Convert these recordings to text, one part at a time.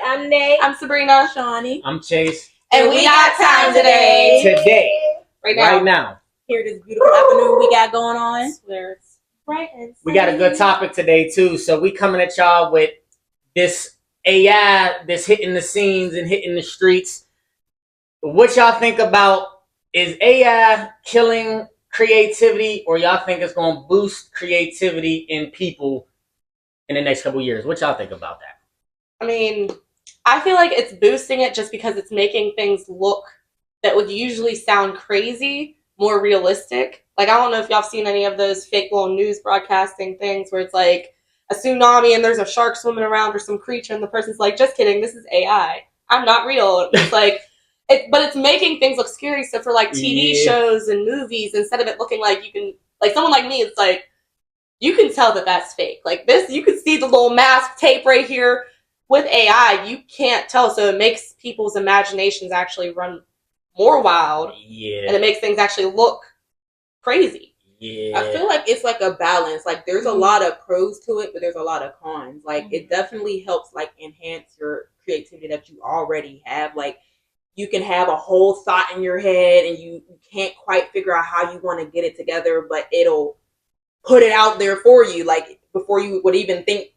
I'm Nate. I'm Sabrina. Shawnee. I'm Chase. And we got time today. Right now. Here, this beautiful afternoon we got going on. We got a good topic today too. So we coming at y'all with this AI that's hitting the scenes and hitting the streets. What y'all think about, is AI killing creativity, or y'all think it's going to boost creativity in people in the next couple of years? What y'all think about that? I mean, I feel like it's boosting it just because it's making things look that would usually sound crazy more realistic. Like, I don't know if y'all have seen any of those fake little news broadcasting things where it's like a tsunami and there's a shark swimming around or some creature and the person's like, just kidding, this is AI. I'm not real. It's like, but it's making things look scary. So for like TV shows and movies, instead of it looking like you can, like someone like me, it's like, you can tell that that's fake. Like this, you can see the little mask tape right here. With AI, you can't tell. So it makes people's imaginations actually run more wild. Yeah. And it makes things actually look crazy. Yeah. I feel like it's like a balance. Like there's a lot of pros to it, but there's a lot of cons. Like it definitely helps like enhance your creativity that you already have. Like you can have a whole thought in your head and you can't quite figure out how you want to get it together, but it'll put it out there for you, like before you would even think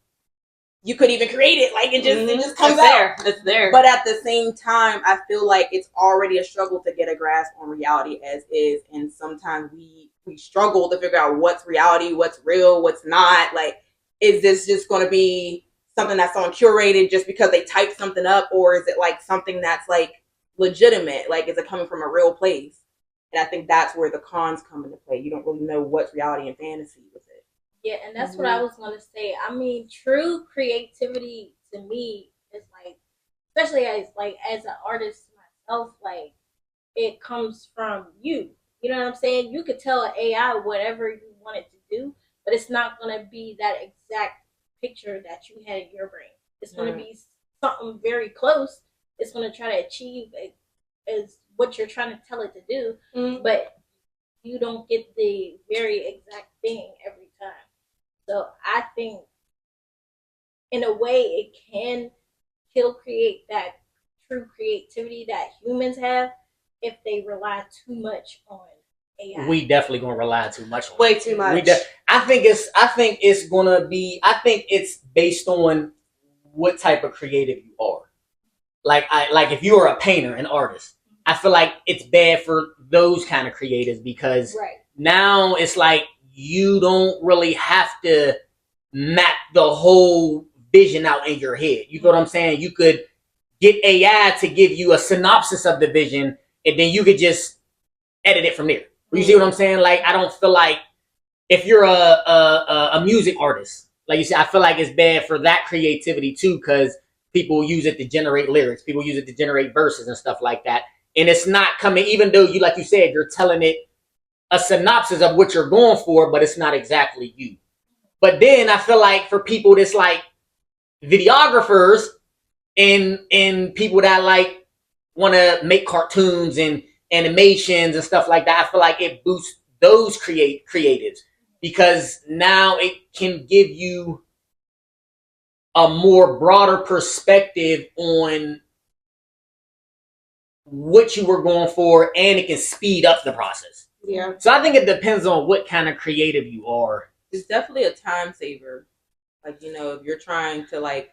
you could even create it. Like it just comes out. It's there. But at the same time, I feel like it's already a struggle to get a grasp on reality as is, and sometimes we struggle to figure out what's reality, what's real, what's not. Like, is this just going to be something that's on curated just because they typed something up, or is it like something that's like legitimate? Like, is it coming from a real place? And I think that's where the cons come into play. You don't really know what's reality and fantasy with it. Yeah, and that's what I was going to say. I mean, true creativity to me is like, especially as an artist myself, like it comes from you. You know what I'm saying? You could tell an AI whatever you want it to do, but it's not going to be that exact picture that you had in your brain. It's going to be something very close. It's going to try to achieve as what you're trying to tell it to do, but you don't get the very exact thing every time. So I think, in a way, it can create that true creativity that humans have if they rely too much on AI. We definitely gonna rely too much on way it. too much. I think it's gonna be. I think it's based on what type of creative you are. Like if you are a painter, an artist, I feel like it's bad for those kind of creatives because now it's like you don't really have to map the whole vision out in your head. You know what I'm saying? You could get AI to give you a synopsis of the vision, and then you could just edit it from there. You see what I'm saying? Like, I don't feel like if you're a music artist, like you said, I feel like it's bad for that creativity too, because people use it to generate lyrics. People use it to generate verses and stuff like that. And it's not coming, even though you, like you said, you're telling it a synopsis of what you're going for, but it's not exactly you. But then I feel like for people that's like videographers and people that like want to make cartoons and animations and stuff like that, I feel like it boosts those creatives because now it can give you a more broader perspective on what you were going for, and it can speed up the process. Yeah. So I think it depends on what kind of creative you are. It's definitely a time saver. Like, you know, if you're trying to like,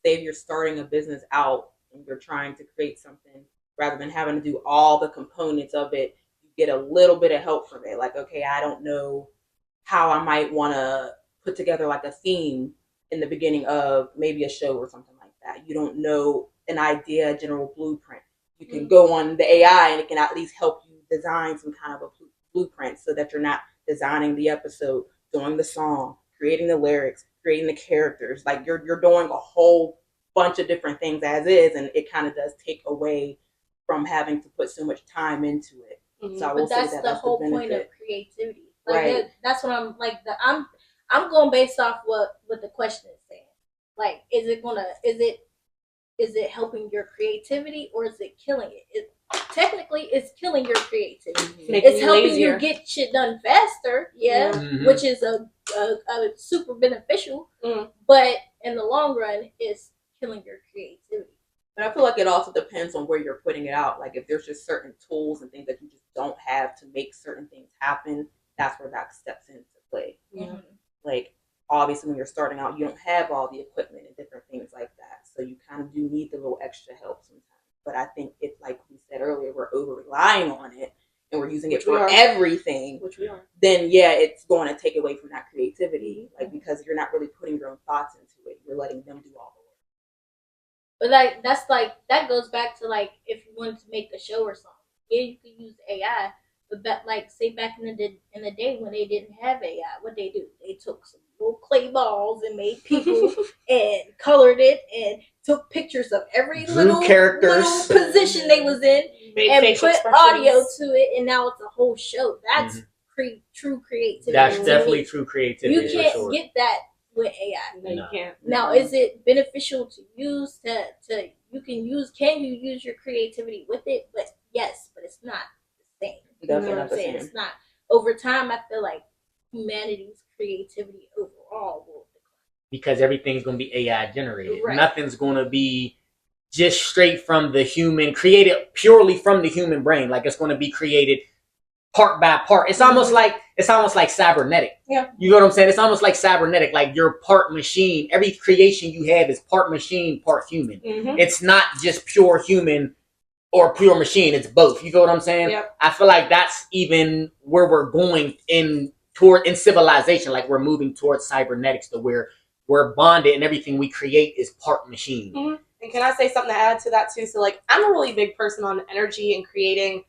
say if you're starting a business out and you're trying to create something, rather than having to do all the components of it, you get a little bit of help from it. Like, okay, I don't know how I might want to put together like a theme in the beginning of maybe a show or something like that. You don't know an idea, a general blueprint. You can go on the AI and it can at least help you design some kind of a blueprint so that you're not designing the episode, doing the song, creating the lyrics, creating the characters. Like you're doing a whole bunch of different things as is, and it kind of does take away from having to put so much time into it. So I will say that that's the whole point of creativity. Like that's what I'm like. I'm going based off what the question is saying. Like, is it helping your creativity or is it killing it? Technically, it's killing your creativity. It's helping you get shit done faster, which is a super beneficial. But in the long run, it's killing your creativity. But I feel like it also depends on where you're putting it out. Like if there's just certain tools and things that you just don't have to make certain things happen, that's where that steps into play. Yeah. Like obviously when you're starting out, you don't have all the equipment and different things like that. So you kind of do need the little extra help sometimes. But I think if, like we said earlier, we're over relying on it and we're using it for everything, which we are, then yeah, it's going to take away from that creativity. Like because you're not really putting your own thoughts into it. You're letting them do all the work. But like that's like that goes back to like if you wanted to make a show or something. Yeah, you could use AI, but that like say back in the day when they didn't have AI, what they do? They took some little clay balls and made people and colored it and took pictures of every Drew little characters. little position they was in and put audio to it, and now it's a whole show. That's true creativity. That's definitely true creativity. You can't for sure. get that with AI. No, you can't. Now, is it beneficial to use to can you use your creativity with it? But yes, but it's not the same. Definitely You know what I'm saying? It's not. Over time, I feel like humanity's creativity overall will decline. Because everything's going to be AI generated. Right. Nothing's going to be just straight from the human, created purely from the human brain. Like it's going to be created part by part. It's almost like cybernetic. Yeah. You know what I'm saying? It's almost like cybernetic. Like you're part machine. Every creation you have is part machine, part human. Mm-hmm. It's not just pure human or pure machine. It's both. You know what I'm saying? Yep. I feel like that's even where we're going in civilization. Like we're moving towards cybernetics to where we're bonded and everything we create is part machine. Mm-hmm. And can I say something to add to that too? So like I'm a really big person on energy and creating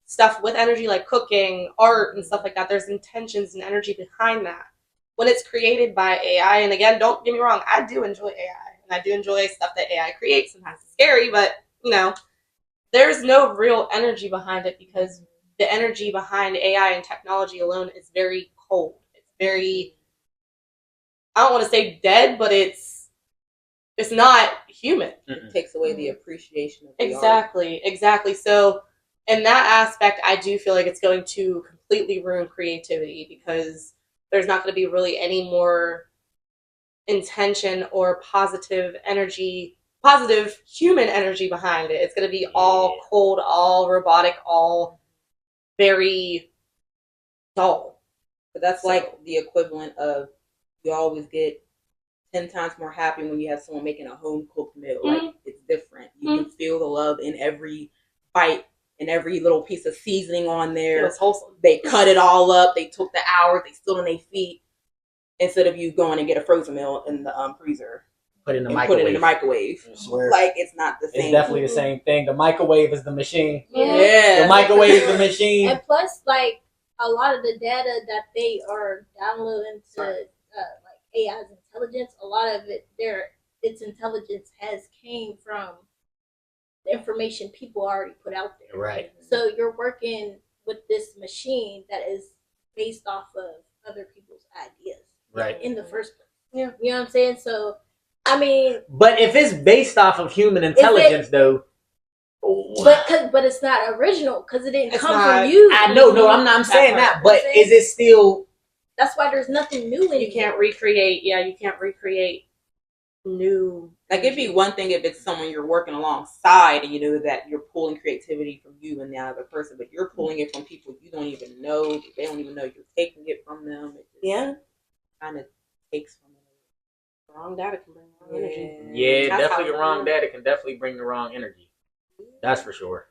stuff with energy, like cooking, art, and stuff like that. There's intentions and energy behind that. When it's created by AI, and again, don't get me wrong, I do enjoy AI, and I do enjoy stuff that AI creates. Sometimes it's scary, but, you know, there's no real energy behind it because the energy behind AI and technology alone is very cold. It's very, I don't want to say dead, but it's not human. It takes away the appreciation of the Exactly. So in that aspect, I do feel like it's going to completely ruin creativity because there's not going to be really any more intention or positive energy, positive human energy behind it. It's going to be all cold, all robotic, all very dull. But that's like the equivalent of you always get 10 times more happy when you have someone making a home cooked meal. Mm-hmm. Like it's different. You can feel the love in every bite and every little piece of seasoning on there. It was wholesome. They cut it all up. They took the hours. They stood on their feet instead of you going and get a frozen meal in the freezer. Put it in the microwave. I swear. Like it's not the same. It's definitely the same thing. The microwave is the machine. Yeah. The microwave is the machine. And plus, like a lot of the data that they are downloading to like AI's intelligence, a lot of its intelligence has came from the information people already put out there. Right. So you're working with this machine that is based off of other people's ideas. Right. In the first place. Yeah. You know what I'm saying? So, I mean. But if it's based off of human intelligence, though. But it's not original because it didn't come from you. I know. No, I'm saying that. But is it still? That's why there's nothing new in it. You can't recreate. Yeah, you can't recreate new. Like it'd be one thing if it's someone you're working alongside and you know that you're pulling creativity from you and the other person, but you're pulling it from people you don't even know. They don't even know you're taking it from them. It just kind of takes from them. Wrong data can bring wrong energy. Yeah, definitely the wrong data can definitely bring the wrong energy. That's for sure.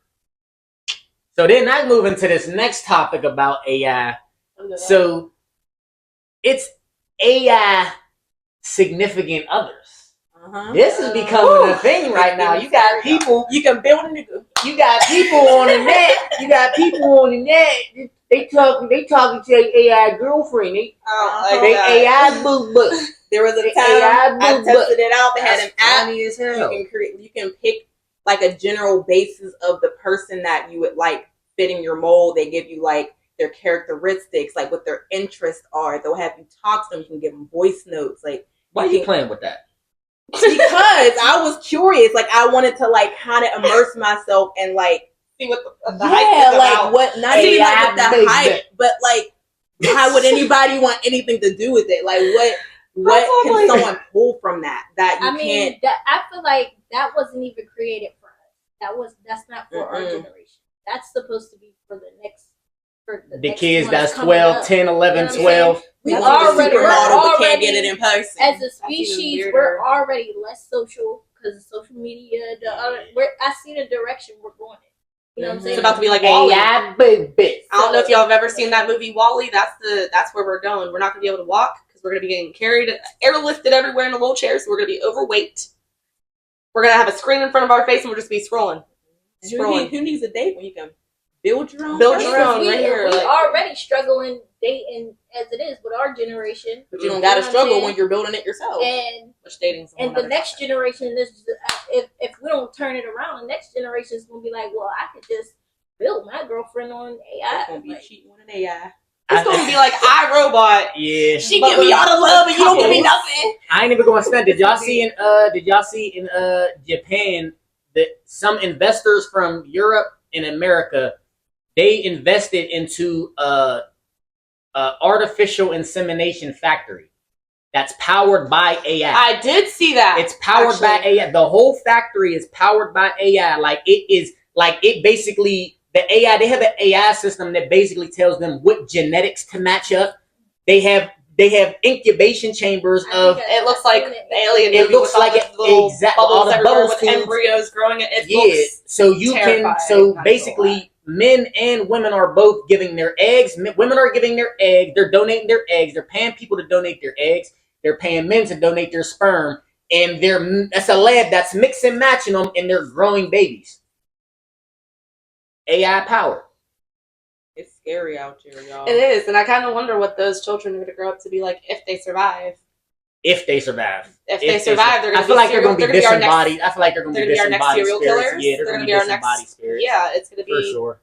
So then I move into this next topic about AI. So it's AI significant others. This is becoming a thing right now. You got people. You can build a You got people on the net. You got people on the net. They talking to their AI girlfriend. They AI boo. There was a time I tested it out. They had an app. As hell. You can pick like a general basis of the person that you would like fitting your mold. They give you like their characteristics, like what their interests are. They'll have you talk to them. You can give them voice notes. Like why are you playing with that? Because I was curious. Like I wanted to like kind of immerse myself and like see what the hype is about. What not even like with the hype, but like how would anybody want anything to do with it? Like what what That's can lovely. someone pull from that you I mean, can't? that I feel like that wasn't even created for us. That's not for our generation. That's supposed to be for the next The next kids ones that's coming 12, up. 10, 11, You know what I'm 12. We That's already, a we're supermodel, but can't already get it in person. as a That's even species, weirder. we're already less social because of social media. I see the direction we're going in. You know what I'm saying? It's about to be like Wall-E. AI, baby. I don't know if y'all have ever seen that movie Wall-E. That's where we're going. We're not gonna be able to walk because we're gonna be getting carried, airlifted everywhere in a little chair. So we're gonna be overweight. We're gonna have a screen in front of our face and we'll just be scrolling. Who needs a date when you can build your own? Build your own. We right here, like, already struggling dating as it is with our generation. But you don't gotta struggle when you're building it yourself. which dating's a whole And the nother next topic. generation, if we don't turn it around, the next generation is gonna be like, well, I could just build my girlfriend on AI. It's gonna be cheating on an AI. It's gonna be like iRobot. Yeah. She give me all the love and you don't give me nothing. I ain't even gonna stand. Did y'all see in Japan that some investors from Europe and America, they invested into a artificial insemination factory that's powered by AI. I did see that. It's powered by AI. The whole factory is powered by AI. It basically, the AI, they have an AI system that basically tells them what genetics to match up. They have incubation chambers of. It looks like alien. It looks like it. Little all bubbles the everywhere bubbles with embryos growing. It looks so you terrifying, can. So not basically, men and women are both giving their eggs. Women are giving their eggs. They're donating their eggs. They're paying people to donate their eggs. They're paying men to donate their sperm, and that's a lab that's mix and matching them, and they're growing babies. AI powered. It's scary out here, y'all. It is, and I kind of wonder what those children are going to grow up to be like if they survive. If they survive. If they survive, they're going to be. I feel like they're going to be disembodied. I feel like they're going to be our next disembodied serial spirits. killers. Yeah, they're going to be disembodied spirits. Yeah, it's going to be for sure.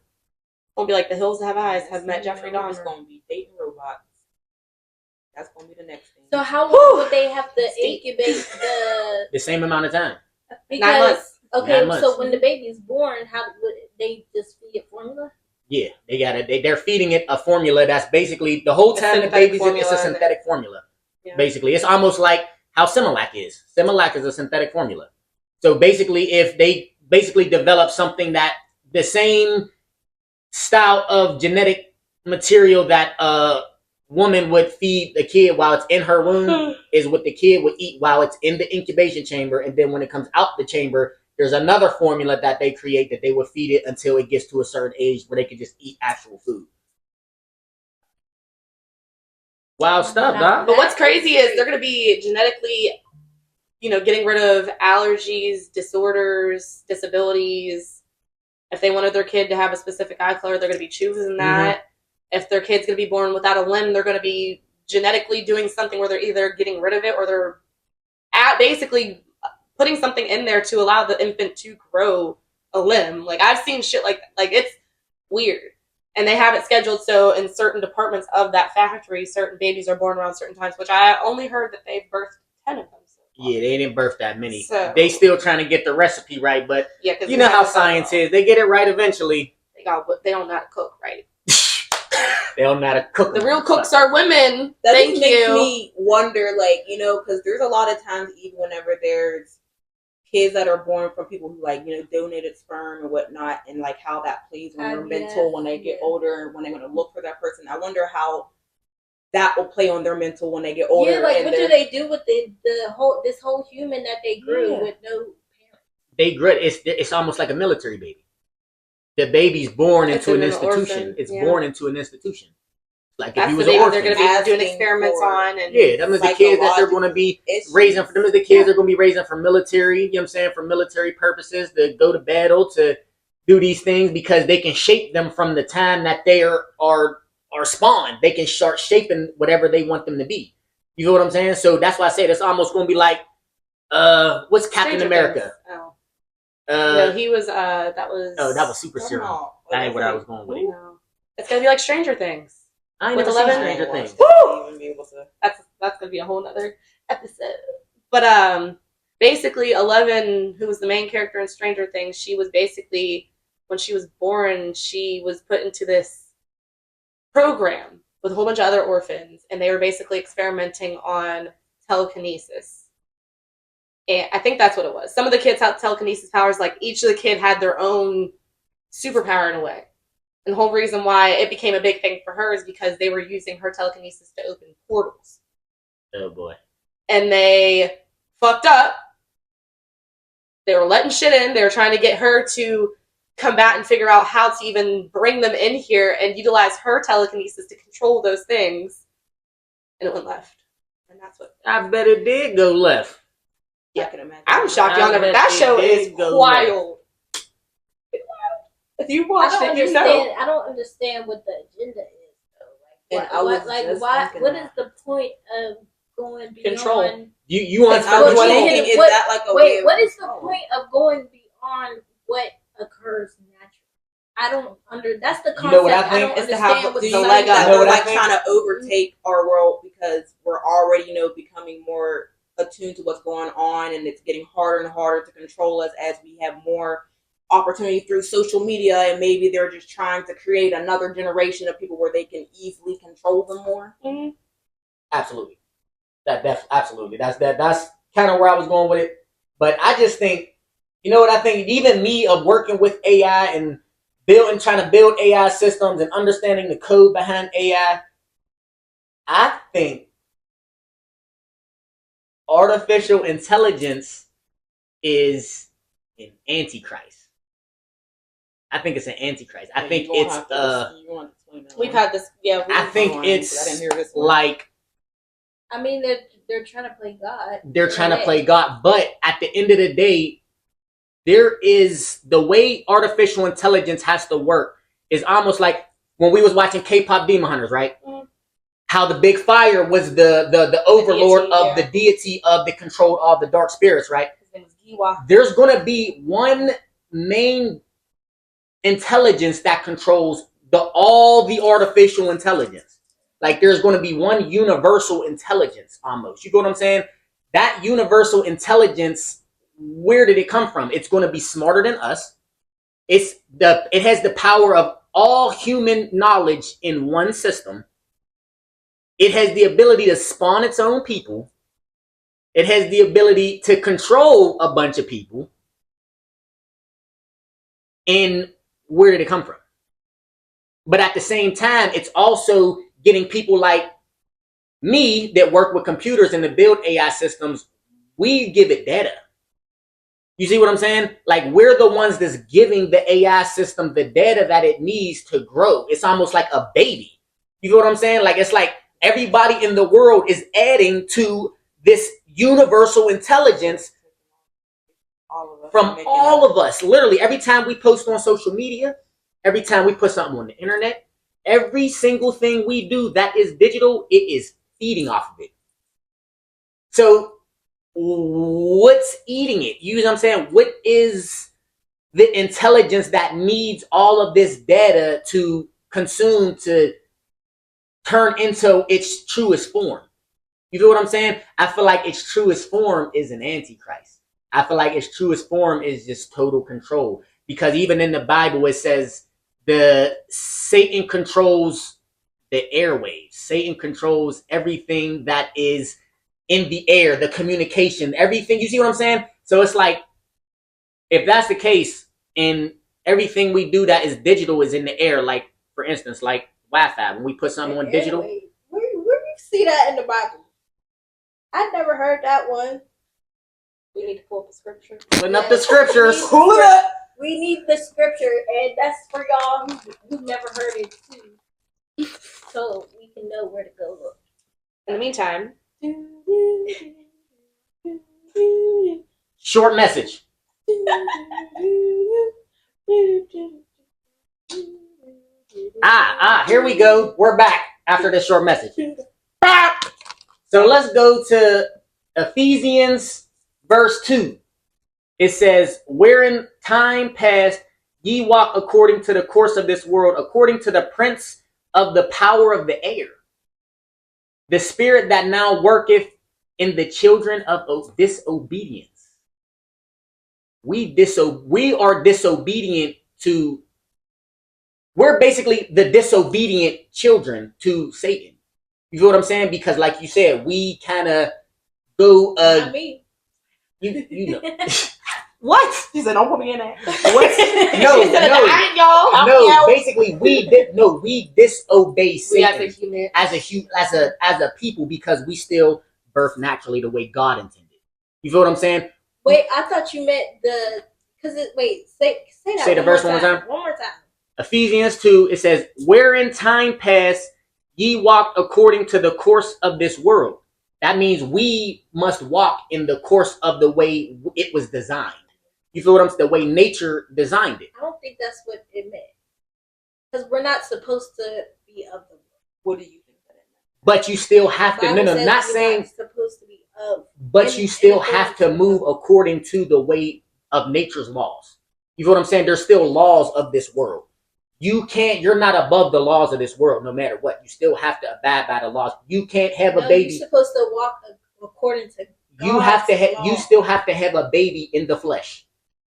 Won't be like The Hills Have Eyes. Have met Jeffrey Dahmer. It's going to be dating robots. That's going to be the next thing. So how long would they have to incubate the same amount of time? Because 9 months. Okay, 9 months. So when the baby's born, how would they just feed it formula? Yeah, they got it. They're feeding it a formula that's basically the whole time the baby's it's a synthetic formula. Yeah. Basically, it's almost like how Similac is. Similac is a synthetic formula. So basically, if they basically develop something that the same style of genetic material that a woman would feed the kid while it's in her womb is what the kid would eat while it's in the incubation chamber, and then when it comes out the chamber, there's another formula that they create that they would feed it until it gets to a certain age where they can just eat actual food. Wild stuff, Doc. But what's crazy is they're going to be genetically, getting rid of allergies, disorders, disabilities. If they wanted their kid to have a specific eye color, they're going to be choosing that. Mm-hmm. If their kid's going to be born without a limb, they're going to be genetically doing something where they're either getting rid of it or they're basically putting something in there to allow the infant to grow a limb. Like, I've seen shit like it's weird. And they have it scheduled so in certain departments of that factory, certain babies are born around certain times, which I only heard that they've birthed 10 of them. Yeah, they didn't birth that many. So, they still trying to get the recipe right, but yeah, you know how science is. They get it right eventually. They don't know how to cook right. They don't know how to cook. The real cooks are women. That Thank makes you. me wonder, because there's a lot of times, even whenever there's kids that are born from people who donated sperm and whatnot, and how that plays on their mental when they get older and when they're going to look for that person. I wonder how that will play on their mental when they get older. Yeah, what do they do with this whole human that they grew with no parents? They grew it. It's almost like a military baby. The baby's born into an institution. It's born into an institution. Like if he was an orphan, they're going to be doing experiments on, and them is the kids that they're going to be raising. For them is the kids they're going to be raising for military. You know what I'm saying? For military purposes, to go to battle, to do these things because they can shape them from the time that they are spawned. They can start shaping whatever they want them to be. You know what I'm saying? So that's why I say it's almost going to be like, what's Captain Stranger America? Things. No, he was. That was super serum. That ain't what I was going with. No. It's gonna be like Stranger Things. I ain't never seen Stranger Things. That's gonna be a whole nother episode. But basically, 11, who was the main character in Stranger Things, she was basically when she was born, she was put into this program with a whole bunch of other orphans, and they were basically experimenting on telekinesis. And I think that's what it was. Some of the kids had telekinesis powers, like each of the kid had their own superpower in a way. And the whole reason why it became a big thing for her is because they were using her telekinesis to open portals. Oh boy. And they fucked up. They were letting shit in. They were trying to get her to combat and figure out how to even bring them in here and utilize her telekinesis to control those things. And it went left. And that's what. I bet it did go left. Yeah. I can imagine. I'm shocked y'all never. That show is wild. If you watched it, you know. I don't understand what the agenda is, though. And I was like, just why? thinking What that. is the point of going beyond Control. You want I was What- thinking, is what- that like a way Wait, of what is the control? point of going beyond what occurs naturally? I don't under. That's the concept. You know what I think? don't Is to understand have what Do the you leg think that up. You know we're what I like think? trying to overtake our world because we're already, becoming more attuned to what's going on, and it's getting harder and harder to control us as we have more opportunity through social media, and maybe they're just trying to create another generation of people where they can easily control them more. Mm-hmm. Absolutely. Absolutely. That's kind of where I was going with it. But I just think, you know what I think? Even me of working with AI and trying to build AI systems and understanding the code behind AI, I think artificial intelligence is an antichrist. I think it's an antichrist. I think it's We've had this. Yeah. I think it's like I mean, they're trying to play God. they're trying to play God, but at the end of the day, there is the way artificial intelligence has to work is almost like when we was watching K-pop Demon Hunters, right? Mm. How the big fire was the overlord deity, of the deity of the control of the dark spirits, right? His name is Giwa. There's gonna be one main intelligence that controls all the artificial intelligence. Like there's going to be one universal intelligence almost. You know what I'm saying? That universal intelligence, where did it come from? It's going to be smarter than us. It has the power of all human knowledge in one system. It has the ability to spawn its own people. It has the ability to control a bunch of people. And where did it come from? But at the same time, it's also getting people like me that work with computers and to build AI systems. We give it data. You see what I'm saying? Like we're the ones that's giving the AI system the data that it needs to grow. It's almost like a baby. You know what I'm saying? Like it's like everybody in the world is adding to this universal intelligence from all of us. Literally, every time we post on social media, every time we put something on the internet, every single thing we do that is digital, it is feeding off of it. So what's eating it? You know what I'm saying? What is the intelligence that needs all of this data to consume to turn into its truest form? You know what I'm saying? I feel like its truest form is an antichrist. I feel like its truest form is just total control. Because even in the Bible, it says Satan controls the airwaves. Satan controls everything that is in the air, the communication, everything. You see what I'm saying? So it's like, if that's the case, and everything we do that is digital is in the air, like, for instance, like Wi-Fi, when we put something on digital. Where do you see that in the Bible? I never heard that one. We need to pull up the scripture. Putting up the scriptures. Pull it up. We need the scripture, and that's for y'all who never heard it too, so we can know where to go look. In the meantime, Short message. Here we go. We're back after this short message. So let's go to Ephesians verse 2. It says, wherein time past ye walk according to the course of this world, according to the prince of the power of the air, the spirit that now worketh in the children of disobedience. We are disobedient to, we're basically the disobedient children to Satan. You know what I'm saying? Because like you said, we kind of go. Not me. You know. What? She said, "Don't put me in that." What? She said, No. "All right, y'all. Help me No, out." basically we disobey We as Satan a human, as a people because we still birth naturally the way God intended. You feel what I'm saying? Wait, I thought you meant wait, say that Say the one verse more one more time. time. One more time. Ephesians 2, it says, "Where in time past ye walked according to the course of this world." That means we must walk in the course of the way it was designed. You feel what I'm saying? The way nature designed it. I don't think that's what it meant. Because we're not supposed to be of the world. What do you think that it meant? But you still have to. Bible No, says not we're saying. not supposed to be of. But you still have to move according to the way of nature's laws. You feel what I'm saying? There's still laws of this world. You're not above the laws of this world no matter what. You still have to abide by the laws. You can't have a baby. You're supposed to walk according to you still have to have a baby in the flesh,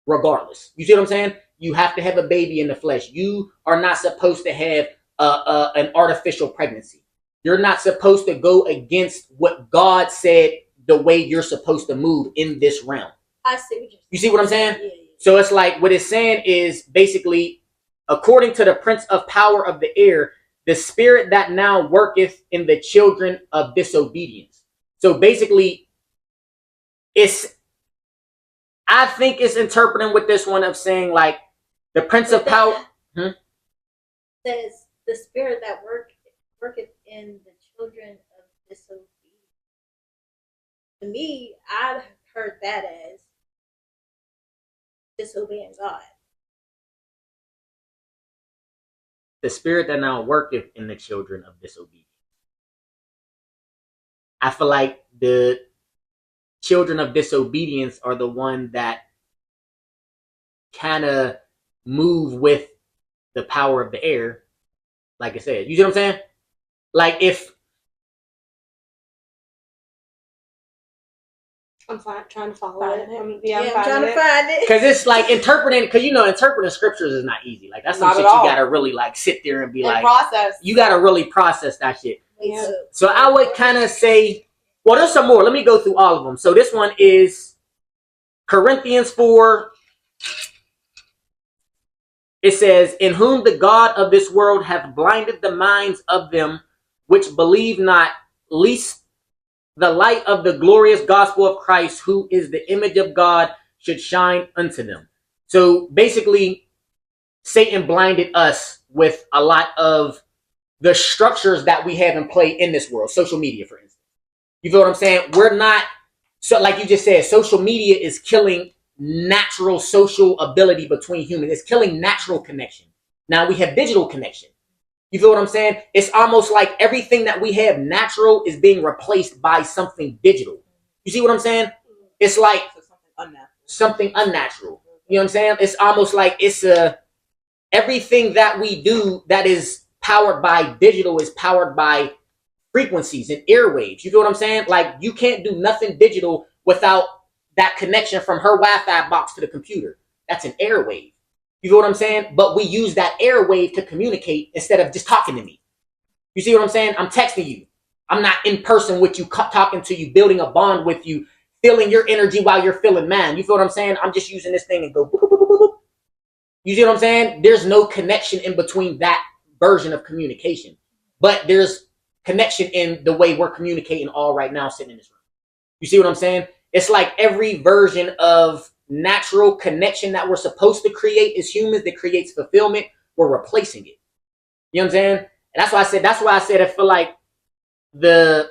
regardless. You see what I'm saying? You have to have a baby in the flesh. You are not supposed to have an artificial pregnancy. You're not supposed to go against what God said the way you're supposed to move in this realm. I see what you're saying. You see what I'm saying? Yeah. So it's like what it's saying is basically, according to the prince of power of the air, the spirit that now worketh in the children of disobedience. So basically, I think it's interpreting with this one of saying like the prince of power says the spirit that worketh in the children of disobedience. To me, I've heard that as disobeying God. the spirit that now worketh in the children of disobedience. I feel like the children of disobedience are the one that kind of move with the power of the air. Like I said, you see what I'm saying? Like if I'm trying to follow it. I'm I'm trying to find it. because it's like interpreting, because interpreting scriptures is not easy. Like that's some shit you gotta really like sit there and be like process. You gotta really process that shit. Yeah. So I would kind of say, well, there's some more. Let me go through all of them. So this one is Corinthians 4. It says, "In whom the God of this world hath blinded the minds of them which believe not, lest the light of the glorious gospel of Christ, who is the image of God, should shine unto them." So basically, Satan blinded us with a lot of the structures that we have in play in this world. Social media, for instance. You feel what I'm saying? We're not, so like you just said, social media is killing natural social ability between humans. It's killing natural connection. Now we have digital connection. You feel what I'm saying? It's almost like everything that we have natural is being replaced by something digital. You see what I'm saying? It's like something unnatural. You know what I'm saying? It's almost like everything that we do that is powered by digital is powered by frequencies and airwaves. You feel what I'm saying? Like you can't do nothing digital without that connection from her Wi-Fi box to the computer. That's an airwave. You feel what I'm saying? But we use that airwave to communicate instead of just talking to me. You see what I'm saying? I'm texting you. I'm not in person with you, talking to you, building a bond with you, feeling your energy while you're feeling mine. You feel what I'm saying? I'm just using this thing and go boop, boop, boop, boop, boop. You see what I'm saying? There's no connection in between that version of communication. But there's connection in the way we're communicating all right now sitting in this room. You see what I'm saying? It's like every version of natural connection that we're supposed to create as humans that creates fulfillment, we're replacing it. You know what I'm saying? And that's why I said I feel like the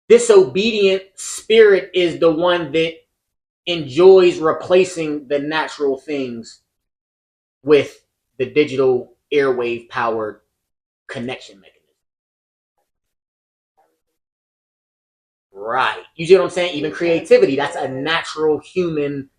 disobedient spirit is the one that enjoys replacing the natural things with the digital airwave powered connection mechanism. Right. You see what I'm saying? Even creativity, that's a natural human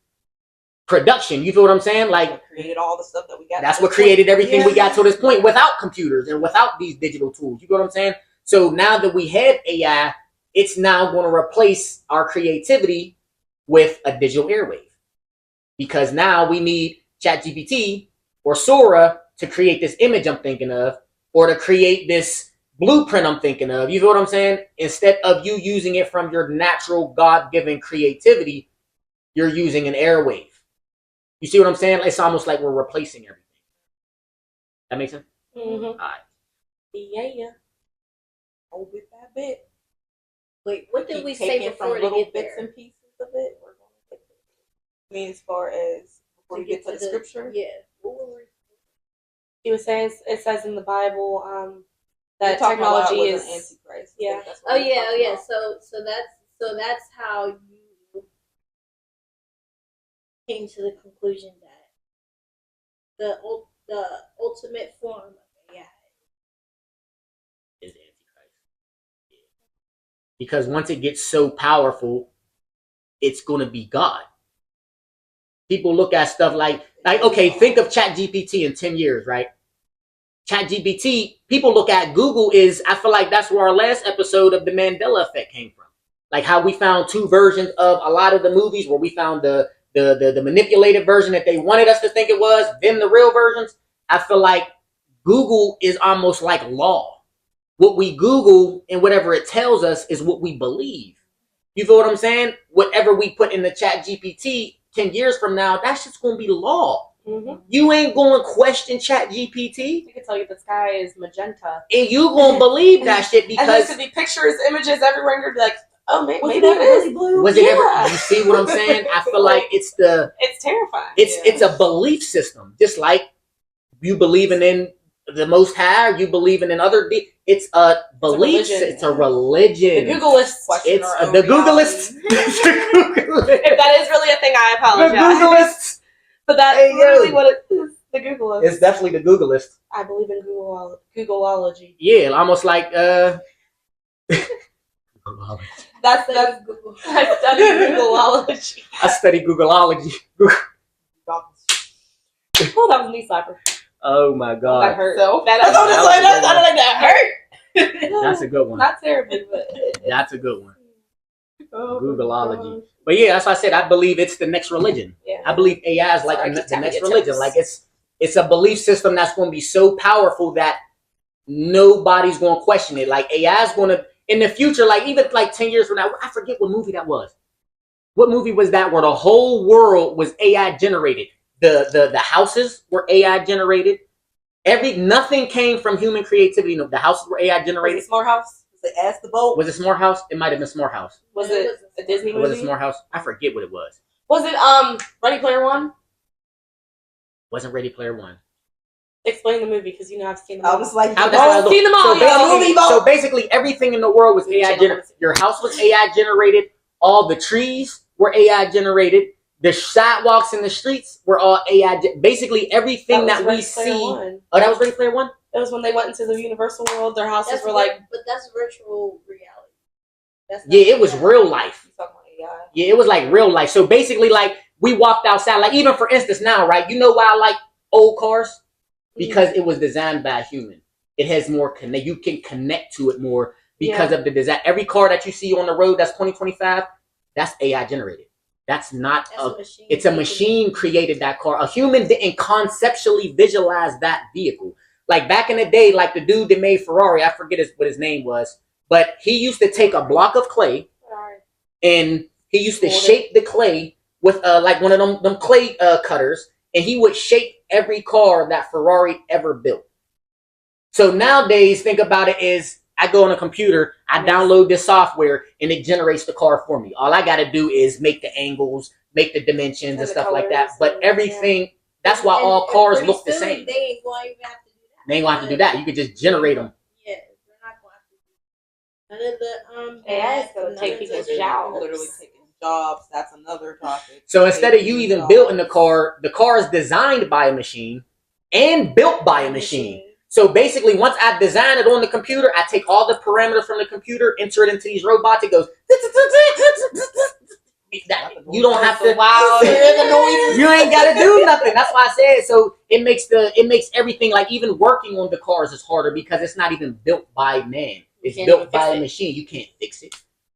production. You feel what I'm saying? Like created all the stuff that we got. That's what created everything we got to this point without computers and without these digital tools. You know what I'm saying? So now that we have AI, it's now going to replace our creativity with a digital airwave. Because now we need ChatGPT or Sora to create this image I'm thinking of, or to create this blueprint I'm thinking of. You know what I'm saying? Instead of you using it from your natural God-given creativity, you're using an airwave. You see what I'm saying? It's almost like we're replacing everything. That makes sense? Mm-hmm. All right. Yeah. Oh, bit by bit. Wait, what did Keep we say taking before from to little get bits there? and pieces of it? We're going to take it. I mean, as far as before To we get to the scripture? Yeah. What were we- He was saying it says in the Bible We're that talking about why it technology wasn't is Antichrist. yeah. That's what Oh we're yeah, talking yeah. about. So that's how you came to the conclusion that the ultimate form of AI. Is Antichrist. Yeah. Because once it gets so powerful, it's going to be God. People look at stuff like okay, think of ChatGPT in 10 years, right? ChatGPT, people look at Google is, I feel like that's where our last episode of the Mandela effect came from. Like how we found two versions of a lot of the movies, where we found the manipulated version that they wanted us to think it was, then the real versions. I feel like Google is almost like law. What we Google and whatever it tells us is what we believe. You feel what I'm saying? Whatever we put in the Chat GPT 10 years from now, that's just going to be law. Mm-hmm. You ain't going to question Chat GPT. I can tell you the sky is magenta. And you going to believe that shit And there's because... going to be pictures, images everywhere, and you're like, oh, maybe Was it it ever is. really blue? Was it Yeah. ever... You see what I'm saying? I feel like it's the... It's terrifying. It's a belief system. Just like you believing in the Most High, or you believing in other... It's a belief. It's a religion. The Googleists. It's the Googleists. If that is really a thing, I apologize. The Googleists. But that's really what it is. The Googleists. It's definitely the Googleists. I believe in Googleology. Yeah, almost like That's Google. I study Googleology. I study Googleology. Oh, that was a knee slapper. Oh my god. That hurt. So, that hurt. That's a good one. Not terribly, but That's a good one. Googleology. But yeah, that's why I said I believe it's the next religion. Yeah. I believe AI is like the next religion. Like it's a belief system that's going to be so powerful that nobody's going to question it. Like AI is going to, in the future, like even like 10 years from now, I forget what movie that was. What movie was that where the whole world was AI generated? The houses were AI generated. Nothing came from human creativity. No, the houses were AI generated. Was it Smart House? Was it Ask the Boat? Was it Smart House? It might have been Smart House. Was it a Disney movie? Was it Smart House? I forget what it was. Was it Ready Player One? Wasn't Ready Player One. Explain the movie because I've seen them all. I was like, I've seen them all. So basically, everything in the world was AI generated. Your house was AI generated. All the trees were AI generated. The sidewalks in the streets were all AI. Basically, everything that we see. Oh, that was Ready Player One? That was when they went into the Universal world. Their houses were like. But that's virtual reality. Yeah, it was real life. You talking about AI? Yeah, it was like real life. So basically, like we walked outside. Like even for instance, now, right? You know why I like old cars? Because it was designed by a human. It has more connect. You can connect to it more because of the design. Every car that you see on the road that's 2025, that's AI generated. That's not a machine. It's a machine created that car. A human didn't conceptually visualize that vehicle. Like back in the day, like the dude that made Ferrari, I forget what his name was, but he used to take a block of clay and he used to shape the clay with like one of them clay cutters, and he would shape every car that Ferrari ever built. So nowadays, think about it is I go on a computer, I download this software, and it generates the car for me. All I got to do is make the angles, make the dimensions and stuff like that. But everything, that's why all cars look the same. They ain't going to even have to do that. They ain't going to have to do that. You could just generate them. Yeah, they're not going to have to do none of the AI is going to take people's jobs. Literally taking jobs. That's another topic. So instead of you even building the car is designed by a machine and built by a machine. So basically, once I design it on the computer, I take all the parameters from the computer, enter it into these robots. It goes. You don't have to. Wow. You ain't got to do nothing. That's why I said. So it makes everything, like even working on the cars is harder because it's not even built by man. It's built by a machine. You can't fix it.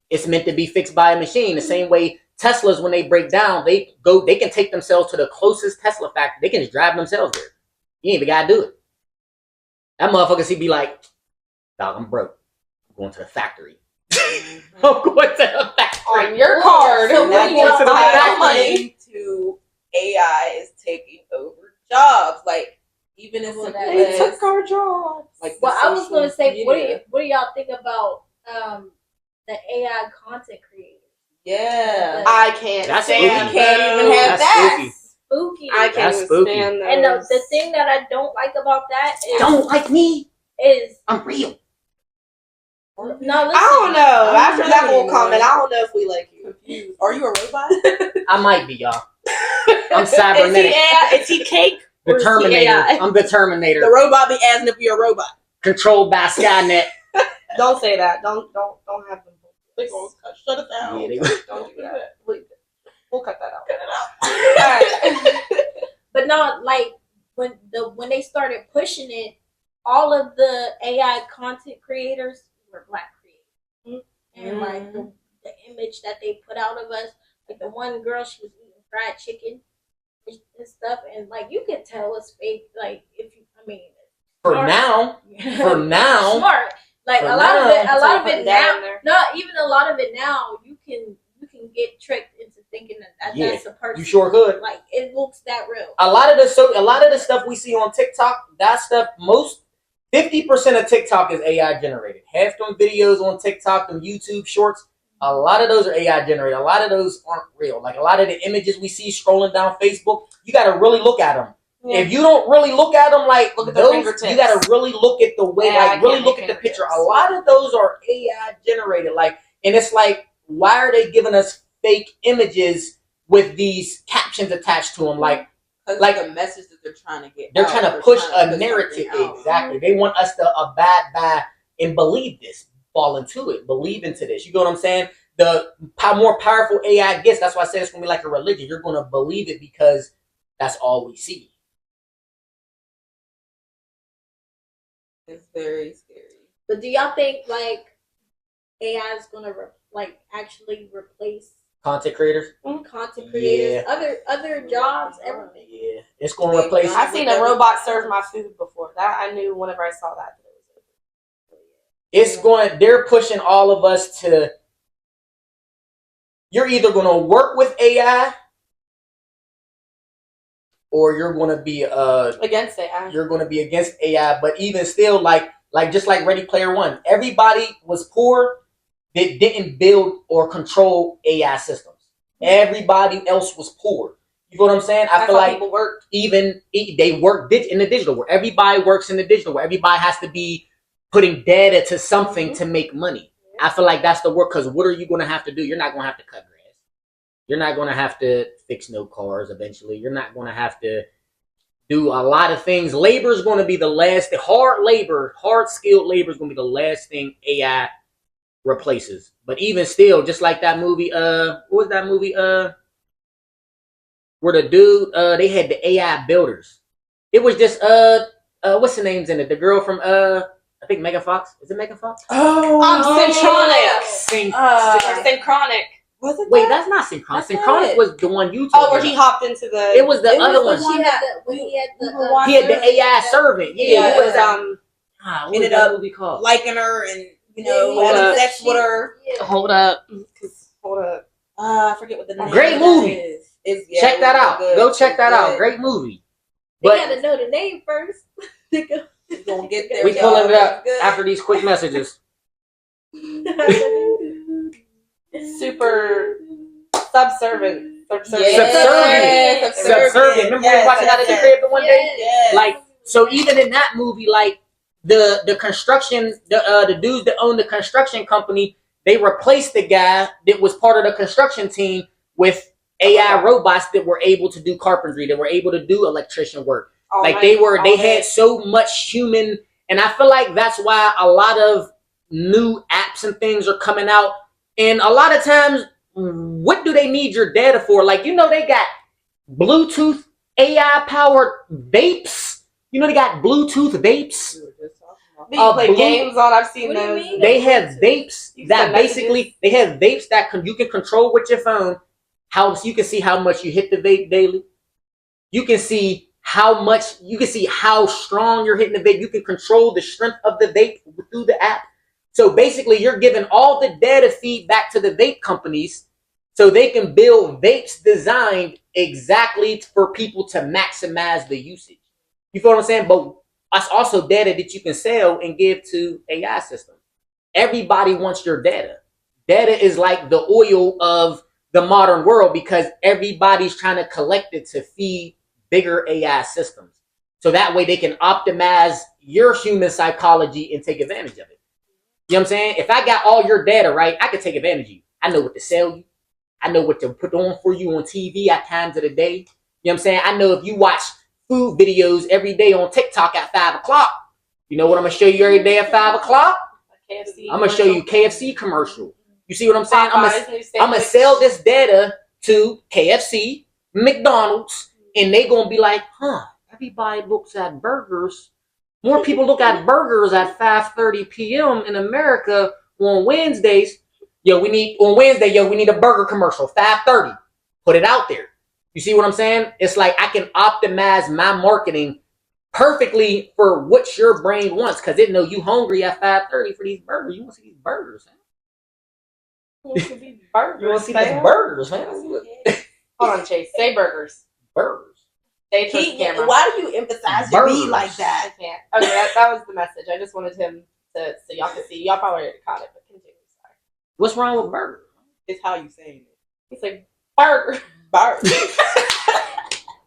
It's meant to be fixed by a machine. The same way Teslas, when they break down, they can take themselves to the closest Tesla factory. They can just drive themselves there. You ain't even got to do it. That motherfucker be like, Dog, I'm broke. I'm going to the factory. I'm going to the factory. On your card. So And what that's do y'all what's think? money to AI is taking over jobs. Like even as Well, simple that- They as took our jobs. like Well, I was social gonna say, media. what do y'all think about the AI content creators? Yeah. I can't That's stand spooky. Can't even have That's that. spooky. Spooky. I can't That's even spooky. stand those. And the thing that I don't like about that Don't like me. is I'm real. no. Listen, I don't know. I don't After know that whole anymore. comment, I don't know if we like you. Confused. Are you a robot? I might be, y'all. I'm Is he cybernetic. AI? Is he cake? The Or is he Terminator. AI? I'm the Terminator. The robot be asking if you're a robot. Controlled by Skynet. Don't say that. Don't have them. They gonna shut it down. Yeah, they- Don't do that. We'll cut that out. Alright. but no, like when they started pushing it, all of the AI content creators were black creators, and like the image that they put out of us, like the one girl, she was eating fried chicken and stuff, and like you could tell it's fake. Like if you, I mean, For smart. now. For now. smart. Like For a lot of it, now. a lot of Put it that now. in there. No, even a lot of it now, you can get tricked into thinking that Yeah, that's a person. You sure could. Like it looks that real. A lot of the stuff we see on TikTok, that stuff, 50% of TikTok is AI generated. Half them videos on TikTok and YouTube shorts, a lot of those are AI generated. A lot of those aren't real. Like a lot of the images we see scrolling down Facebook, you got to really look at them. Yeah. If you don't really look at them, like Look at the those, fingertips. you got to really look at the way, Yeah, I like really can't look make at the picture. fingertips. A lot of those are AI generated. Like, and it's like, why are they giving us fake images with these captions attached to them? Like Like the message that they're trying to get. they're out. trying to They're push trying to a narrative. something out. Exactly. They want us to abide by and believe this, fall into it, believe into this. You know what I'm saying? The more powerful AI gets, that's why I said it's gonna be like a religion. You're gonna believe it because that's all we see. It's very scary. But do y'all think like AI is gonna actually replace Content creators. content creators, Yeah. other jobs, everything? Yeah, it's gonna replace. I've seen a robot serve my food before. That I knew whenever I saw that. It's going. They're pushing all of us to. You're either gonna work with AI, or you're gonna be Against AI. you're going to be against AI. But even still, like just like Ready Player One, everybody was poor that didn't build or control AI systems. Everybody else was poor. You know what I'm saying? I That's feel how like people worked. even they work in the digital world. Everybody works in the digital world. Everybody has to be putting data to something to make money. I feel like that's the work, because what are you going to have to do? You're not going to have to cut grass. You're not going to have to fix no cars eventually. You're not going to have to do a lot of things. Labor is going to be the last. The hard skilled labor is going to be the last thing AI replaces. But even still, just like that movie, what was that movie? Where the dude, they had the AI builders. It was just what's the names in it? The girl from I think Megan Fox. Is it Megan Fox? Synchronic. Was it? Wait, that? that's not Synchronic. That's not Synchronic it. was the one you Oh, told where me he about. hopped into the. It was the It was other the one. one- When he had we the were watching- He had the AI servant. Yeah, it was What Ended was that up movie called? liking her and Hold having up. sex with her. Hold up. I forget what the name. Great of movie. that is. It's, Check that out. good. Go check that out. Good. Great movie. They But gotta know the name first. We gonna get there. we y'all. pulling it up Good. after these quick messages. Super subservient. Yes. Subservient. Remember we were watching that at the crib the one day? Yes. Like, so even in that movie, like the construction, the dudes that own the construction company, they replaced the guy that was part of the construction team with AI robots that were able to do carpentry, that were able to do electrician work. Like they had so much human, and I feel like that's why a lot of new apps and things are coming out. And a lot of times, what do they need your data for? Like, you know, they got Bluetooth AI powered vapes. You know, they got Bluetooth vapes. Do you play games on? I've seen What do you those. mean? They have vapes You that send basically they have vapes that you can control with your phone. How you can see how much you hit the vape daily. You can see how much you can see how strong you're hitting the vape. You can control the strength of the vape through the app. So basically, you're giving all the data feedback to the vape companies so they can build vapes designed exactly for people to maximize the usage. You feel what I'm saying? But that's also data that you can sell and give to AI systems. Everybody wants your data. Data is like the oil of the modern world because everybody's trying to collect it to feed bigger AI systems. So that way they can optimize your human psychology and take advantage of it. You know what I'm saying? If I got all your data, right, I could take advantage of you. I know what to sell you. I know what to put on for you on TV at times of the day. You know what I'm saying? I know if you watch food videos every day on TikTok at 5 o'clock, you know what I'm going to show you every day at 5 o'clock? KFC I'm going to show you KFC commercial. You see what I'm saying? Popeyes, I'm going to sell this data to KFC, McDonald's, and they going to be like, everybody looks at burgers. More people look at burgers at 5:30 p.m. in America on Wednesdays. We need a burger commercial, 5:30. Put it out there. You see what I'm saying? It's like I can optimize my marketing perfectly for what your brain wants because it know you hungry at 5:30 for these burgers. You want to see these burgers, man. You want to see these burgers, You want to see these burgers, man. Hold on, Chase. Say burgers. Burgers. Say towards the camera. Why do you emphasize your B like that? I can't. Okay, that was the message. I just wanted him to so y'all can see. Y'all probably already caught it, but continue. Sorry. What's wrong with burgers? It's how you saying it. He's like burger. Burger.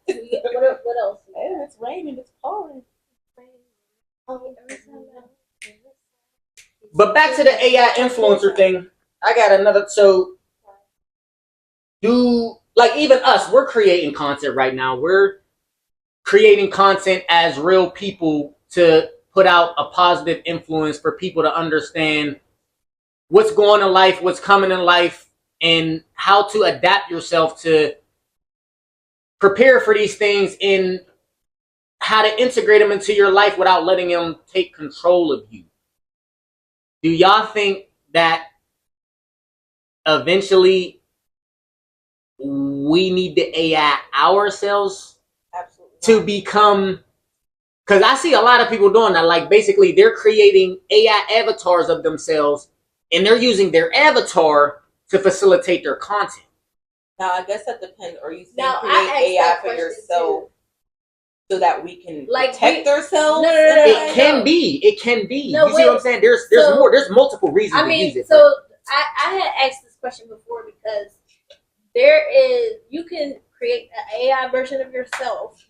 What else? Hey, it's raining. It's pouring. But back to the AI influencer thing. I got another. So, even us, we're creating content right now. We're creating content as real people to put out a positive influence for people to understand what's going in life, what's coming in life, and how to adapt yourself to prepare for these things and how to integrate them into your life without letting them take control of you. Do y'all think that eventually we need to AI ourselves to become, because I see a lot of people doing that, like basically they're creating AI avatars of themselves and they're using their avatar to facilitate their content. Now, I guess that depends. Are you saying Now, create AI for yourself so that we can protect ourselves? No. It can be. No, you see what I'm saying? There's more. There's multiple reasons to use it. So I had asked this question before because you can create an AI version of yourself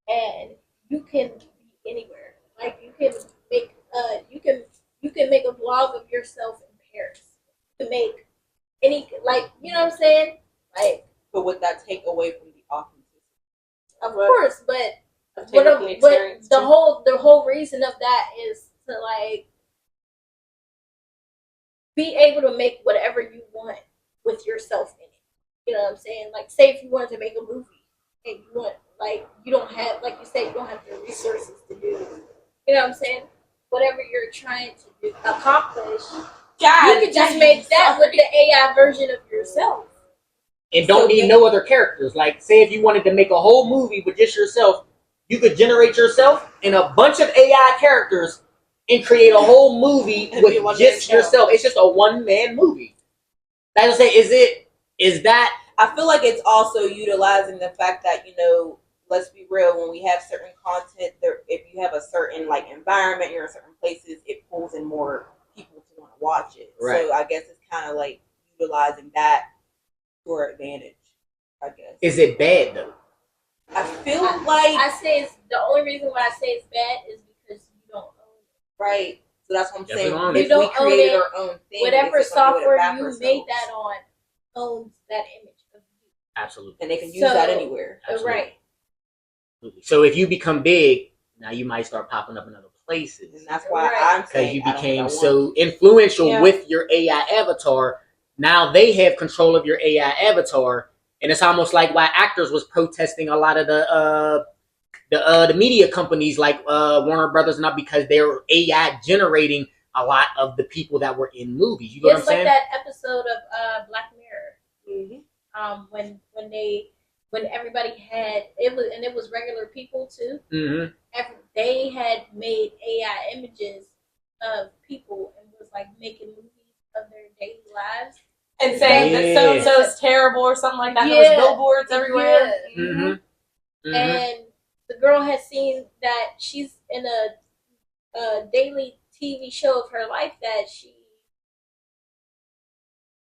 and you can be anywhere. Like you can make a vlog of yourself in Paris. You can make you know what I'm saying? Like, but would that take away from the authenticity? Of course, but the whole reason of that is to be able to make whatever you want with yourself in it. You know what I'm saying? Like, say if you wanted to make a movie and you want, you don't have, like you said, you don't have the resources to do, you know what I'm saying? Whatever you're trying to accomplish, you can just make that with the AI version of yourself. And don't need no other characters. Like, say if you wanted to make a whole movie with just yourself, you could generate yourself and a bunch of AI characters and create a whole movie with just yourself. It's just a one-man movie. Like I say, is that? I feel like it's also utilizing the fact that, let's be real, when we have certain content, if you have a certain environment, you're in certain places, it pulls in more people to want to watch it. Right. So I guess it's kind of like utilizing that to our advantage, I guess. Is it bad though? I feel I say it's the only reason why I say it's bad is because you don't own it. Right. So that's what I'm saying. If we created our own thing, whatever software you made that on owns that image of you. Absolutely. And they can use that anywhere. Absolutely. Right. So if you become big, now you might start popping up in other places. And that's why I'm saying because you became so influential with your AI avatar. Now they have control of your AI avatar, and it's almost like why actors was protesting a lot of the media companies like Warner Brothers, not because they're AI generating a lot of the people that were in movies. You know what I'm saying? It's like that episode of Black Mirror. Mm-hmm. When when everybody had it was, and it was regular people too. Mm-hmm. They had made AI images of people and was like making movies of their daily lives. And saying that so and so is terrible or something like that. Yeah. There was billboards everywhere. Yeah. Mm-hmm. Mm-hmm. And the girl had seen that she's in a daily TV show of her life that she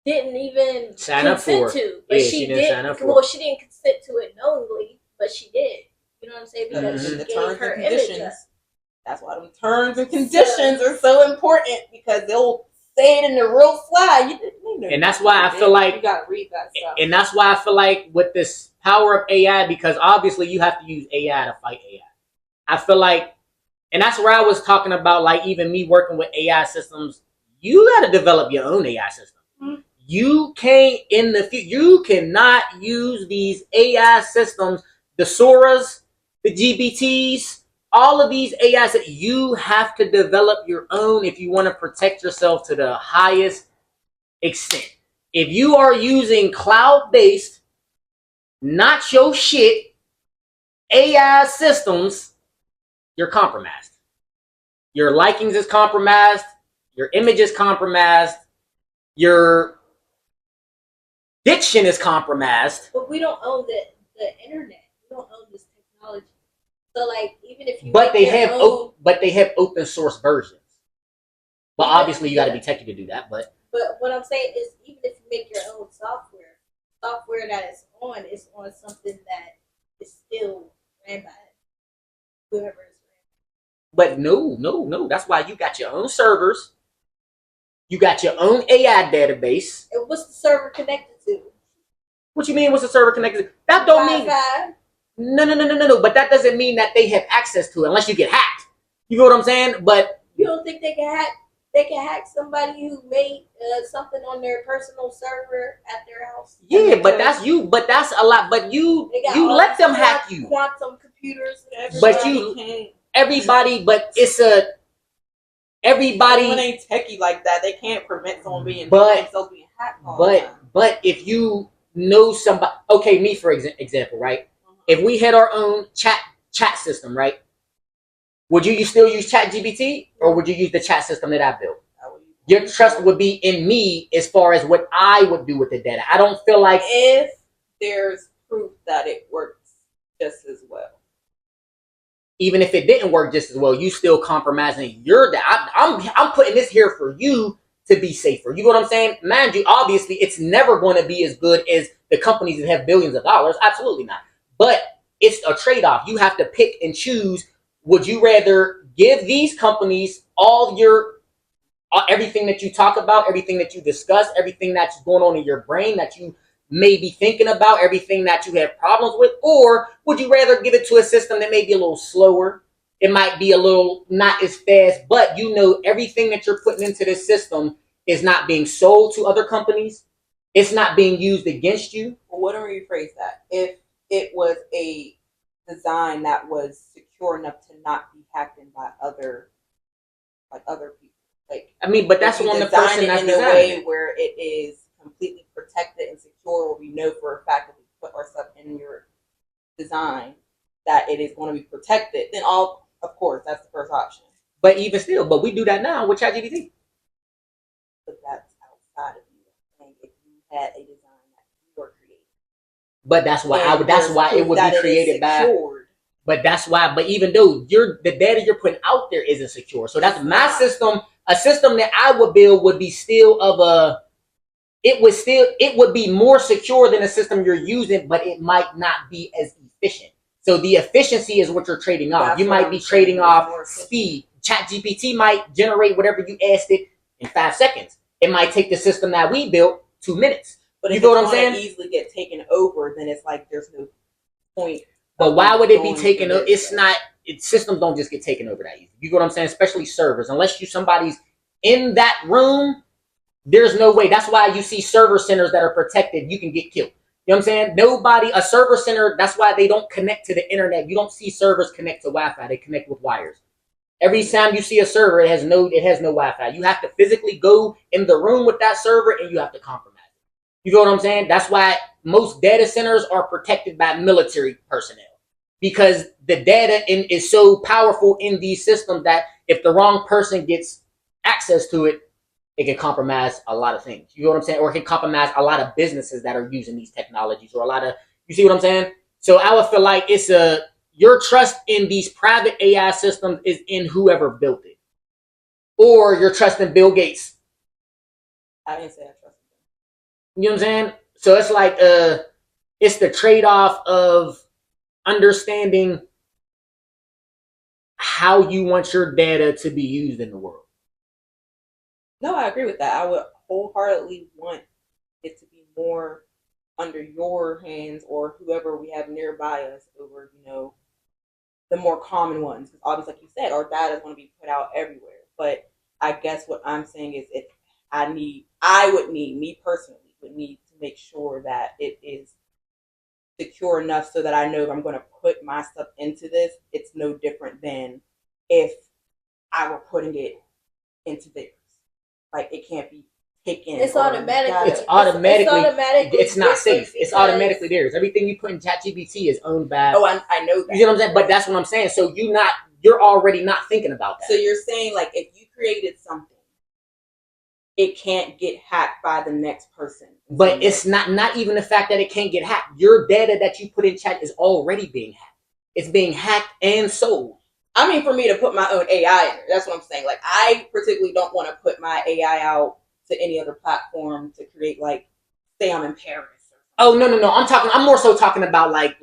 didn't even consent to. But she didn't sign up for. Well, she didn't consent to it knowingly, but she did. You know what I'm saying? Because Mm-hmm. she The gave terms her and image up. conditions. That's why them terms and conditions are so important, because they'll say it in the real fly. And that's why I feel like you gotta read that stuff. And that's why I feel like with this power of AI, because obviously you have to use AI to fight AI. I feel like, and that's where I was talking about, like even me working with AI systems, you got to develop your own AI system. Mm-hmm. You can't in the future. You cannot use these AI systems, the Soras, the GBTs, all of these AIs. That you have to develop your own if you want to protect yourself to the highest extent. If you are using cloud-based, not your shit, AI systems, you're compromised. Your likings is compromised. Your image is compromised. Your diction is compromised. But we don't own the internet. We don't own this technology. So like even if you but they have open source versions. But obviously you got to be techie to do that. But what I'm saying is, even if you make your own software that is on something that is still ran by whoever is ran. But no. That's why you got your own servers. You got your own AI database. And what's the server connected to? What you mean? What's the server connected to? That don't Wi-Fi. mean. No. But that doesn't mean that they have access to it unless you get hacked. You know what I'm saying? But you don't think they can hack? They can hack somebody who made something on their personal server at their house. Yeah, but that's you. But that's a lot. But you let them hack you. Quantum computers. But everybody. But it's a. Everybody. Someone ain't techie like that. They can't prevent someone being themselves being hacked. But if you know somebody, okay, me for example, right? If we had our own chat system, right? Would you still use ChatGPT, or would you use the chat system that I built? Your trust would be in me as far as what I would do with the data. I don't feel like if there's proof that it works just as well. Even if it didn't work just as well, you still compromising your data. I'm putting this here for you to be safer. You know what I'm saying? Mind you, obviously, it's never going to be as good as the companies that have billions of dollars. Absolutely not. But it's a trade-off. You have to pick and choose. Would you rather give these companies all your everything that you talk about, everything that you discuss, everything that's going on in your brain that you may be thinking about, everything that you have problems with, or would you rather give it to a system that may be a little slower? It might be a little not as fast, but you know everything that you're putting into this system is not being sold to other companies. It's not being used against you. Well, what do we rephrase that? If it was a design that was secure enough to not be hacked in by other people. Like, I mean, but that's on the person that's in a way where it is completely protected and secure, where we know for a fact that we put our stuff in your design that it is going to be protected, then of course that's the first option. But even still, we do that now with ChatGPT. But that's outside of you. If you had a design that you were creating. But that's why it would be created by. But that's why. But even though the data you're putting out there isn't secure, so that's my system. A system that I would build would be still of a. It would be more secure than a system you're using, but it might not be as efficient. So the efficiency is what you're trading off. That's you might be trading off speed. ChatGPT might generate whatever you asked it in 5 seconds. It might take the system that we built 2 minutes. But you if know what I'm saying? Easily get taken over, then it's like there's no point. But why would it be taken over? It's not. Systems don't just get taken over that easy. You know what I'm saying? Especially servers. Unless somebody's in that room, there's no way. That's why you see server centers that are protected. You can get killed. You know what I'm saying? A server center, that's why they don't connect to the internet. You don't see servers connect to Wi-Fi. They connect with wires. Every time you see a server, it has no Wi-Fi. You have to physically go in the room with that server and you have to compromise it. You know what I'm saying? That's why most data centers are protected by military personnel because the data is so powerful in these systems that if the wrong person gets access to it, it can compromise a lot of things. You know what I'm saying? Or it can compromise a lot of businesses that are using these technologies, or a lot of, you see what I'm saying? So I would feel like your trust in these private AI systems is in whoever built it, or your trust in Bill Gates. I didn't say I trust him. You know what I'm saying? So it's like it's the trade-off of understanding how you want your data to be used in the world. No, I agree with that. I would wholeheartedly want it to be more under your hands or whoever we have nearby us over, the more common ones. Because obviously, like you said, our data is going to be put out everywhere. But I guess what I'm saying is, me personally, would need to make sure that it is secure enough so that I know if I'm going to put my stuff into this, it's no different than if I were putting it into theirs. Like it can't be taken. It's automatically. It's automatically. automatically. It's not safe. It's automatically theirs. Everything you put in ChatGPT is owned by. Oh, I know that. You know what I'm saying? But that's what I'm saying. So you're already not thinking about that. So you're saying like if you created something, it can't get hacked by the next person. But it's not even the fact that it can't get hacked. Your data that you put in chat is already being hacked. It's being hacked and sold. I mean, for me to put my own AI in there, that's what I'm saying. Like, I particularly don't want to put my AI out to any other platform to create, like, say I'm in Paris. Oh no! I'm more so talking about like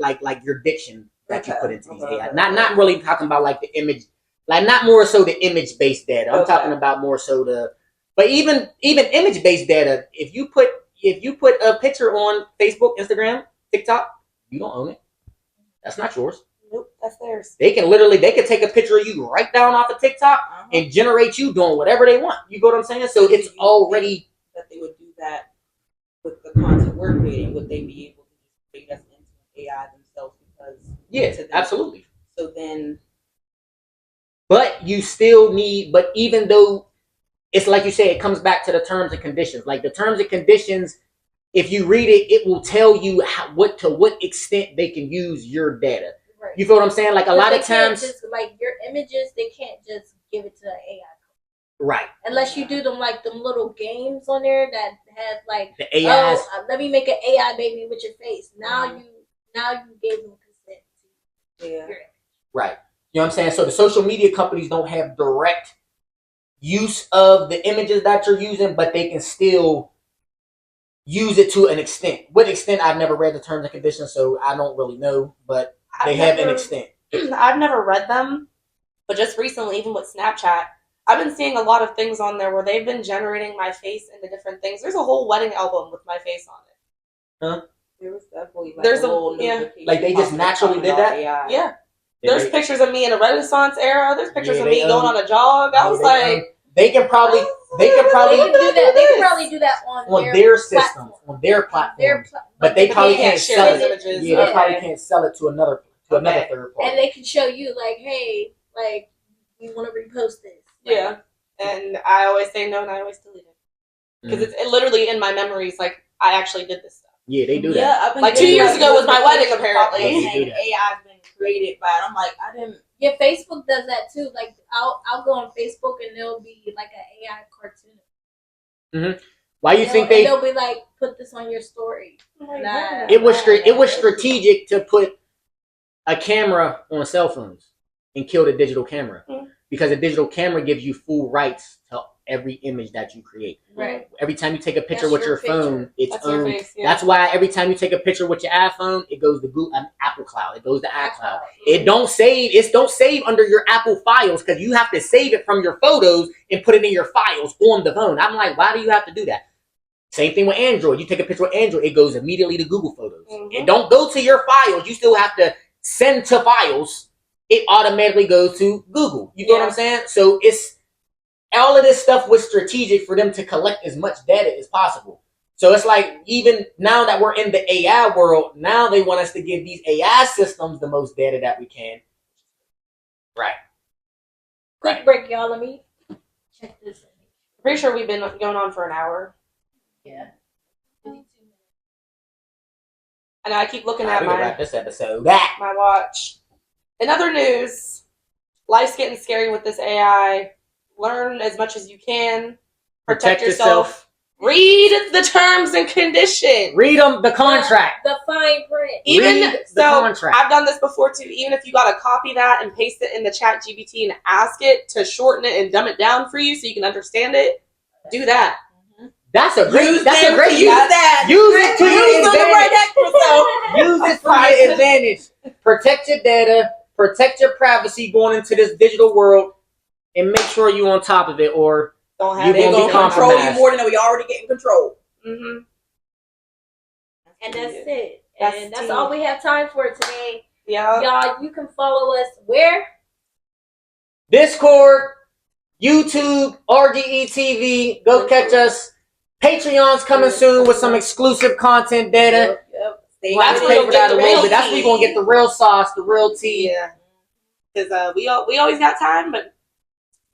your diction that you put into these AI. Not really talking about like the image, like not more so the image based data. I'm talking about more so but even image based data. If you put a picture on Facebook, Instagram, TikTok, you don't own it. That's not yours. Nope, that's theirs. They can take a picture of you right down off of TikTok and generate you doing whatever they want. You know what I'm saying? So it's already that they would do that with the content we're creating. Would they be able to just create us into AI themselves? Because absolutely. So then, but you still need. But even though it's like you say, it comes back to the terms and conditions. Like the terms and conditions, if you read it, it will tell you to what extent they can use your data. Right. You feel what I'm saying? Like a lot of times, just, like your images, they can't just give it to an AI. Right. Unless you do them like them little games on there that have like the AIs. Let me make an AI baby with your face. Now you gave them consent to your image. Right. You know what I'm saying? So the social media companies don't have direct use of the images that you're using, but they can still use it to an extent. What extent, I've never read the terms and conditions, so I don't really know, but they have an extent. I've never read them, but just recently, even with Snapchat, I've been seeing a lot of things on there where they've been generating my face into different things. There's a whole wedding album with my face on it. Huh? There was definitely like they just naturally did that. Yeah. There's pictures of me in a Renaissance era. There's pictures of me going on a jog. I was like, they can probably do that. They can probably do that on their systems, on their platforms, but they probably can't sell it. Images. Yeah, they probably can't sell it to another third party. And they can show you like, hey, like you want to repost this. Yeah, and I always say no, and I always delete it because it's literally in my memories. Like I actually did this stuff. Yeah, they do that. Yeah, like 2 years ago was my wedding. Apparently, AI's been created by it. I'm like, I didn't. Yeah, Facebook does that too. Like I'll go on Facebook and there'll be like an AI cartoon. Mm-hmm. Why you think they'll be like, put this on your story? It was strategic to put a camera on cell phones and kill the digital camera because a digital camera gives you full rights to every image that you create. Right. Every time you take a picture with your phone, it's owned. Face, yeah. That's why every time you take a picture with your iPhone, it goes to Google, Apple Cloud. It goes to iCloud. It don't save under your Apple files because you have to save it from your photos and put it in your files on the phone. I'm like, why do you have to do that? Same thing with Android. You take a picture with Android, it goes immediately to Google Photos. It don't go to your files. You still have to send to files. It automatically goes to Google. You know what I'm saying? So it's all of this stuff was strategic for them to collect as much data as possible. So it's like even now that we're in the AI world, now they want us to give these AI systems the most data that we can. Right. Quick break, y'all. Let me check this. Pretty sure we've been going on for an hour. Yeah. I know I keep looking We at can my wrap this episode. my watch. In other news, life's getting scary with this AI. Learn as much as you can. Protect yourself. Read the terms and conditions. Read them, the contract. The fine print. Even Read the so, contract. I've done this before too. Even if you gotta copy that and paste it in the chat GBT and ask it to shorten it and dumb it down for you so you can understand it, do that. That's a great. Use That's a them great. to use that. Use it to your Use them to advantage. protect yourself. Use it for your advantage. Protect your data. Protect your privacy going into this digital world, and make sure you're on top of it, or Don't You have They're won't going be to control you compromised. more than we already getting controlled. Mm-hmm. And that's it. That's And that's tea. all we have time for today. Yeah. Y'all, you can follow us where? Discord, YouTube, RDE TV. Go catch us. Patreon's coming soon with some exclusive content data. Yep. Stay That's tuned. where you'll get the real That's where you're gonna get the real sauce, the real tea. Yeah. Because we always got time, but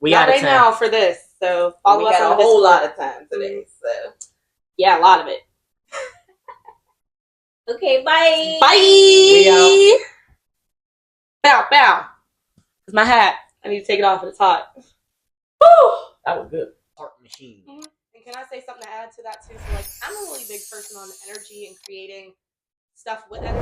We not out of right time. now for this. So follow We us got on a whole Discord. lot of time today. So Yeah, a lot of it. Okay, bye. Bye. We Bow, bow. It's my hat. I need to take it off. It's hot. Woo! That was good. Art machine. And can I say something to add to that too? So, like, I'm a really big person on energy and creating stuff with energy.